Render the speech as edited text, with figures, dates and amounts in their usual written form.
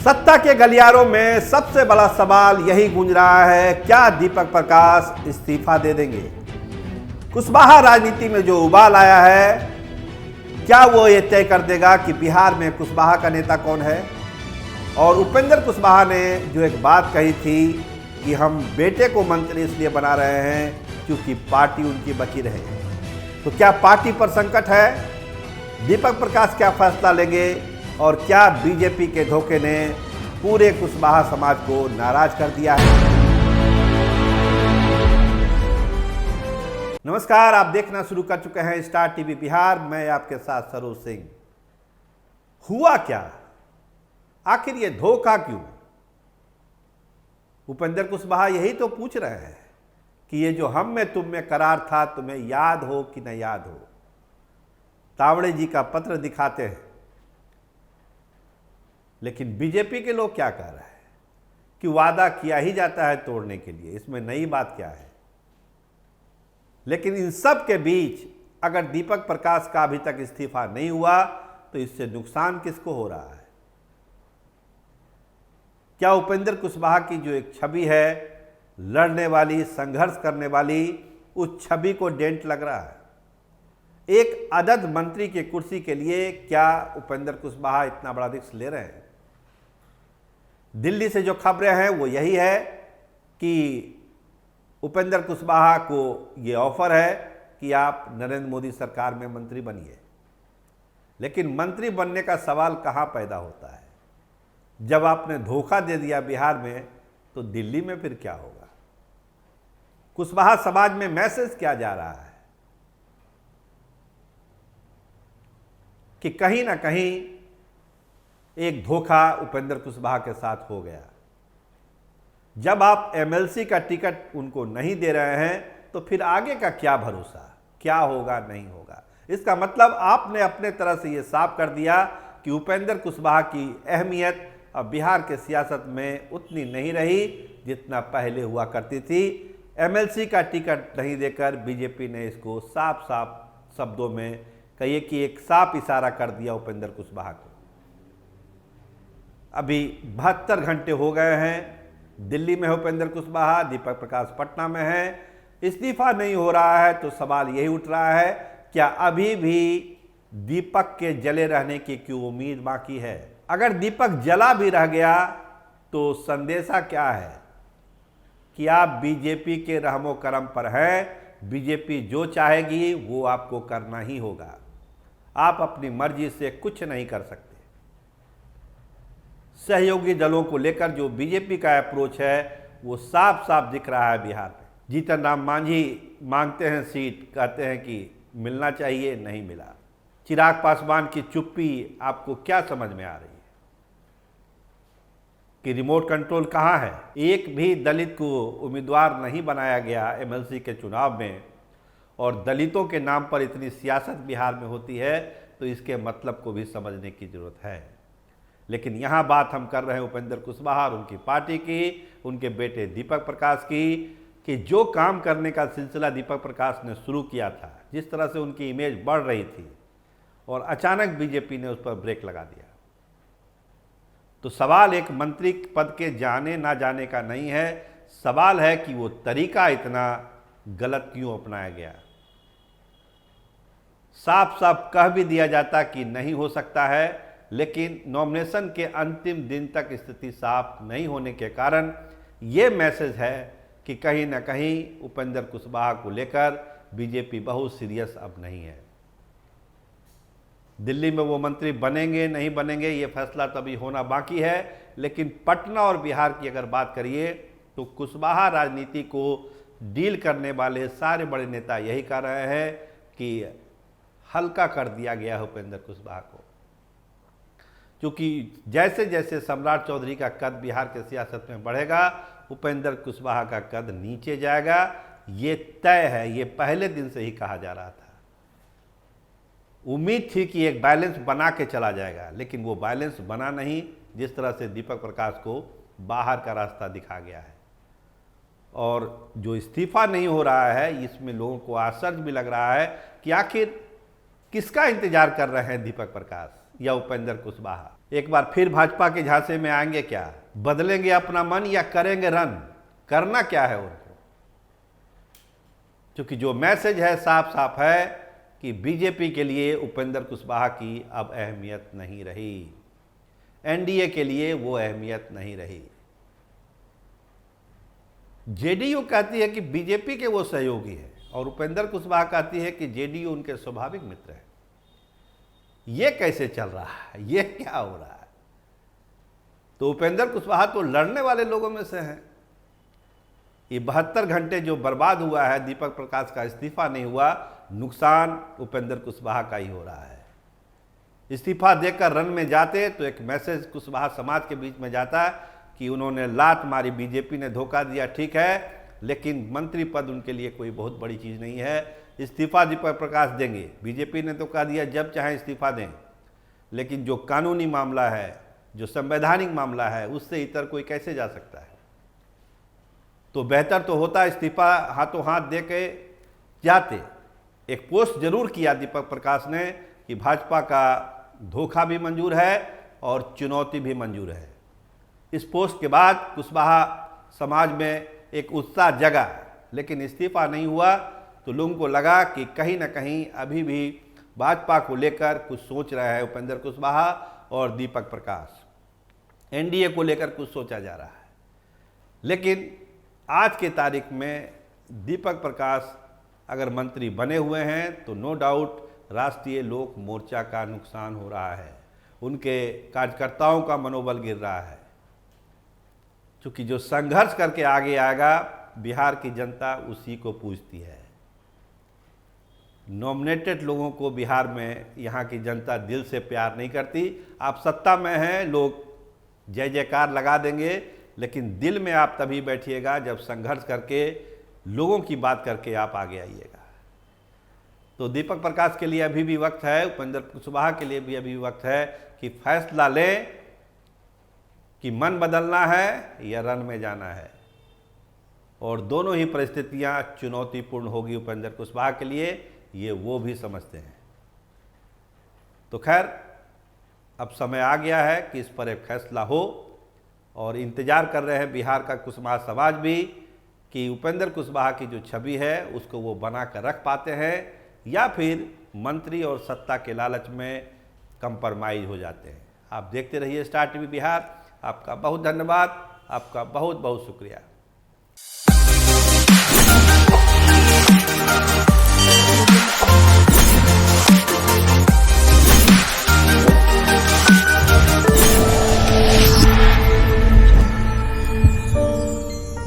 सत्ता के गलियारों में सबसे बड़ा सवाल यही गूंज रहा है, क्या दीपक प्रकाश इस्तीफा दे देंगे। कुशवाहा राजनीति में जो उबाल आया है, क्या वो ये तय कर देगा कि बिहार में कुशवाहा का नेता कौन है। और उपेंद्र कुशवाहा ने जो एक बात कही थी कि हम बेटे को मंत्री इसलिए बना रहे हैं क्योंकि पार्टी उनकी बची रहे, तो क्या पार्टी पर संकट है। दीपक प्रकाश क्या फैसला लेंगे और क्या बीजेपी के धोखे ने पूरे कुशवाहा समाज को नाराज कर दिया है। नमस्कार, आप देखना शुरू कर चुके हैं स्टार टीवी बिहार। मैं आपके साथ सरोज सिंह। हुआ क्या, आखिर ये धोखा क्यों। उपेंद्र कुशवाहा यही तो पूछ रहे हैं कि ये जो हम में तुम में करार था, तुम्हें याद हो कि न याद हो। तावड़े जी का पत्र दिखाते हैं, लेकिन बीजेपी के लोग क्या कह रहे हैं कि वादा किया ही जाता है तोड़ने के लिए, इसमें नई बात क्या है। लेकिन इन सब के बीच अगर दीपक प्रकाश का अभी तक इस्तीफा नहीं हुआ तो इससे नुकसान किसको हो रहा है। क्या उपेंद्र कुशवाहा की जो एक छवि है, लड़ने वाली, संघर्ष करने वाली, उस छवि को डेंट लग रहा है। एक अदद मंत्री की कुर्सी के लिए क्या उपेंद्र कुशवाहा इतना बड़ा रिस्क ले रहे हैं। दिल्ली से जो खबरें हैं वो यही है कि उपेंद्र कुशवाहा को ये ऑफर है कि आप नरेंद्र मोदी सरकार में मंत्री बनिए। लेकिन मंत्री बनने का सवाल कहाँ पैदा होता है। जब आपने धोखा दे दिया बिहार में, तो दिल्ली में फिर क्या होगा। कुशवाहा समाज में मैसेज क्या जा रहा है कि कहीं ना कहीं एक धोखा उपेंद्र कुशवाहा के साथ हो गया। जब आप एमएलसी का टिकट उनको नहीं दे रहे हैं तो फिर आगे का क्या भरोसा, क्या होगा नहीं होगा। इसका मतलब आपने अपने तरह से ये साफ कर दिया कि उपेंद्र कुशवाहा की अहमियत अब बिहार के सियासत में उतनी नहीं रही जितना पहले हुआ करती थी। एमएलसी का टिकट नहीं देकर बीजेपी ने इसको साफ साफ शब्दों में कहिए कि एक साफ इशारा कर दिया उपेंद्र कुशवाहा को। अभी 72 घंटे हो गए हैं, दिल्ली में है उपेंद्र कुशवाहा, दीपक प्रकाश पटना में है। इस्तीफा नहीं हो रहा है तो सवाल यही उठ रहा है, क्या अभी भी दीपक के जले रहने की क्यों उम्मीद बाकी है। अगर दीपक जला भी रह गया तो संदेशा क्या है कि आप बीजेपी के रहमो करम पर हैं। बीजेपी जो चाहेगी वो आपको करना ही होगा। आप अपनी मर्जी से कुछ नहीं कर सकते। सहयोगी दलों को लेकर जो बीजेपी का अप्रोच है वो साफ साफ दिख रहा है बिहार में। जीतन राम मांझी मांगते हैं सीट, कहते हैं कि मिलना चाहिए, नहीं मिला। चिराग पासवान की चुप्पी आपको क्या समझ में आ रही है कि रिमोट कंट्रोल कहाँ है। एक भी दलित को उम्मीदवार नहीं बनाया गया एमएलसी के चुनाव में, और दलितों के नाम पर इतनी सियासत बिहार में होती है तो इसके मतलब को भी समझने की जरूरत है। लेकिन यहाँ बात हम कर रहे हैं उपेंद्र कुशवाहा और उनकी पार्टी की, उनके बेटे दीपक प्रकाश की, कि जो काम करने का सिलसिला दीपक प्रकाश ने शुरू किया था, जिस तरह से उनकी इमेज बढ़ रही थी, और अचानक बीजेपी ने उस पर ब्रेक लगा दिया। तो सवाल एक मंत्री पद के जाने ना जाने का नहीं है, सवाल है कि वो तरीका इतना गलत क्यों अपनाया गया। साफ साफ कह भी दिया जाता कि नहीं हो सकता है, लेकिन नॉमिनेशन के अंतिम दिन तक स्थिति साफ नहीं होने के कारण ये मैसेज है कि कहीं ना कहीं उपेंद्र कुशवाहा को लेकर बीजेपी बहुत सीरियस अब नहीं है। दिल्ली में वो मंत्री बनेंगे नहीं बनेंगे ये फैसला तो अभी होना बाकी है। लेकिन पटना और बिहार की अगर बात करिए तो कुशवाहा राजनीति को डील करने वाले सारे बड़े नेता यही कह रहे हैं कि हल्का कर दिया गया है उपेंद्र कुशवाहा को। क्योंकि जैसे जैसे सम्राट चौधरी का कद बिहार के सियासत में बढ़ेगा, उपेंद्र कुशवाहा का कद नीचे जाएगा। ये तय है, ये पहले दिन से ही कहा जा रहा था। उम्मीद थी कि एक बैलेंस बना के चला जाएगा, लेकिन वो बैलेंस बना नहीं, जिस तरह से दीपक प्रकाश को बाहर का रास्ता दिखा गया है। और जो इस्तीफा नहीं हो रहा है, इसमें लोगों को आश्चर्य भी लग रहा है कि आखिर किसका इंतजार कर रहे हैं दीपक प्रकाश। या उपेंद्र कुशवाहा? एक बार फिर भाजपा के झांसे में आएंगे क्या? बदलेंगे अपना मन या करेंगे रन? करना क्या है उनको? क्योंकि जो मैसेज है साफ साफ है कि बीजेपी के लिए उपेंद्र कुशवाहा की अब अहमियत नहीं रही, एनडीए के लिए वो अहमियत नहीं रही। जेडीयू कहती है कि बीजेपी के वो सहयोगी है और उपेंद्र कुशवाहा कहती है कि जेडीयू उनके स्वाभाविक मित्र है। ये कैसे चल रहा है? ये क्या हो रहा है? तो उपेंद्र कुशवाहा तो लड़ने वाले लोगों में से हैं। ये 72 घंटे जो बर्बाद हुआ है, दीपक प्रकाश का इस्तीफा नहीं हुआ, नुकसान उपेंद्र कुशवाहा का ही हो रहा है। इस्तीफा देकर रन में जाते तो एक मैसेज कुशवाहा समाज के बीच में जाता कि उन्होंने लात मारी, बीजेपी ने धोखा दिया, ठीक है, लेकिन मंत्री पद उनके लिए कोई बहुत बड़ी चीज़ नहीं है। इस्तीफा दीपक प्रकाश देंगे, बीजेपी ने तो कह दिया जब चाहे इस्तीफा दें, लेकिन जो कानूनी मामला है, जो संवैधानिक मामला है, उससे इतर कोई कैसे जा सकता है? तो बेहतर तो होता इस्तीफा हाथों हाथ दे के जाते। एक पोस्ट जरूर किया दीपक प्रकाश ने कि भाजपा का धोखा भी मंजूर है और चुनौती भी मंजूर है। इस पोस्ट के बाद कुशवाहा समाज में एक उत्साह जगा, लेकिन इस्तीफा नहीं हुआ तो लोगों को लगा कि कहीं ना कहीं अभी भी भाजपा को लेकर कुछ सोच रहा है उपेंद्र कुशवाहा और दीपक प्रकाश, एनडीए को लेकर कुछ सोचा जा रहा है। लेकिन आज के तारीख में दीपक प्रकाश अगर मंत्री बने हुए हैं तो नो डाउट राष्ट्रीय लोक मोर्चा का नुकसान हो रहा है, उनके कार्यकर्ताओं का मनोबल गिर रहा है। क्योंकि जो संघर्ष करके आगे आएगा, बिहार की जनता उसी को पूछती है। नॉमिनेटेड लोगों को बिहार में यहाँ की जनता दिल से प्यार नहीं करती। आप सत्ता में हैं, लोग जय जयकार लगा देंगे, लेकिन दिल में आप तभी बैठिएगा जब संघर्ष करके लोगों की बात करके आप आगे आइएगा। तो दीपक प्रकाश के लिए अभी भी वक्त है, उपेंद्र कुशवाहा के लिए भी अभी वक्त है कि फैसला लें कि मन बदलना है या रन में जाना है। और दोनों ही परिस्थितियां चुनौतीपूर्ण होगी उपेंद्र कुशवाहा के लिए, ये वो भी समझते हैं। तो खैर, अब समय आ गया है कि इस पर एक फैसला हो और इंतजार कर रहे हैं बिहार का कुशवाहा समाज भी कि उपेंद्र कुशवाहा की जो छवि है उसको वो बना कर रख पाते हैं या फिर मंत्री और सत्ता के लालच में कंप्रोमाइज हो जाते हैं। आप देखते रहिए स्टार टीवी बिहार। आपका बहुत धन्यवाद, आपका बहुत बहुत शुक्रिया।